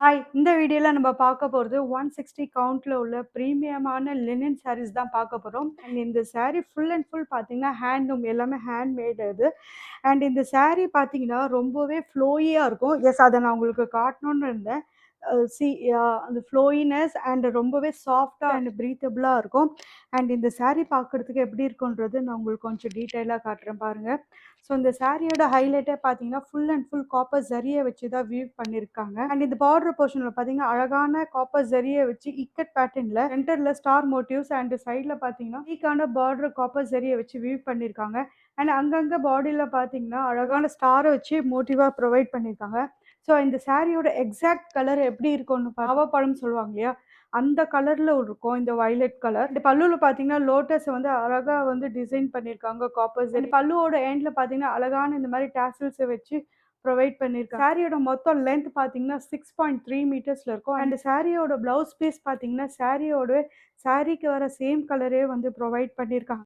Hi! இந்த வீடியோல நம்ம பார்க்க போறது 160 கவுண்ட்ல உள்ள பிரீமியமான லினன் சாரீஸ் தான் பார்க்க போறோம். அண்ட் இந்த சாரீ ஃபுல் அண்ட் ஃபுல் பார்த்தீங்கன்னா, ஹேண்ட்லூம் எல்லாமே ஹேண்ட்மேட் இது. அண்ட் இந்த சாரீ பார்த்தீங்கன்னா, ரொம்பவே ஃப்ளோயியா இருக்கும். எஸ் அத நான் உங்களுக்கு காட்டணும்னு இருந்தேன். சி அந்த ஃப்ளோயினஸ் அண்ட் ரொம்பவே சாஃப்ட்டா அண்ட் பிரீத்தபிளா இருக்கும். அண்ட் இந்த சாரீ பார்க்கறதுக்கு எப்படி இருக்குன்றது நான் உங்களுக்கு கொஞ்சம் டீட்டெயிலா காட்டுறேன் பாருங்க. ஸோ இந்த சாரியோட ஹைலைட்டே பார்த்தீங்கன்னா, ஃபுல் அண்ட் ஃபுல் காப்பர் ஜரிய வச்சு தான் வீவ் பண்ணியிருக்காங்க. அண்ட் இந்த பார்டர் போர்ஷன்ல பார்த்தீங்கன்னா, அழகான காப்பர் ஜரிய வச்சு இக்கட் பேட்டர்ன்ல சென்டர்ல ஸ்டார் மோட்டிவ்ஸ் அண்ட் சைட்ல பார்த்தீங்கன்னா, யூனிக்கான பார்டர் காப்பர் ஜரிய வச்சு வீவ் பண்ணியிருக்காங்க. அண்ட் அங்கங்க பாடியில பார்த்தீங்கன்னா, அழகான ஸ்டார வச்சு மோட்டிவா ப்ரொவைட் பண்ணியிருக்காங்க. ஸோ இந்த சாரியோட எக்ஸாக்ட் கலர் எப்படி இருக்கும்னு பாவப்பழம்னு சொல்லுவாங்க இல்லையா? அந்த கலர்ல இருக்கும் இந்த வயலட் கலர். இந்த பல்லுல பார்த்தீங்கன்னா, லோட்டஸ வந்து அழகா வந்து டிசைன் பண்ணியிருக்காங்க காப்பர் ஜரி. பல்லுவோட எண்ட்ல பார்த்தீங்கன்னா, அழகான இந்த மாரி டாசல்ஸ வச்சு ப்ரொவைட் பண்ணியிருக்காங்க. சாரியோட மொத்தம் லென்த் பார்த்தீங்கன்னா, 6.3 மீட்டர்ஸ்ல இருக்கும். அண்ட் சாரியோட ப்ளவுஸ் பீஸ் பார்த்தீங்கன்னா, சாரிக்கு வர சேம் கலரே வந்து ப்ரொவைட் பண்ணியிருக்காங்க.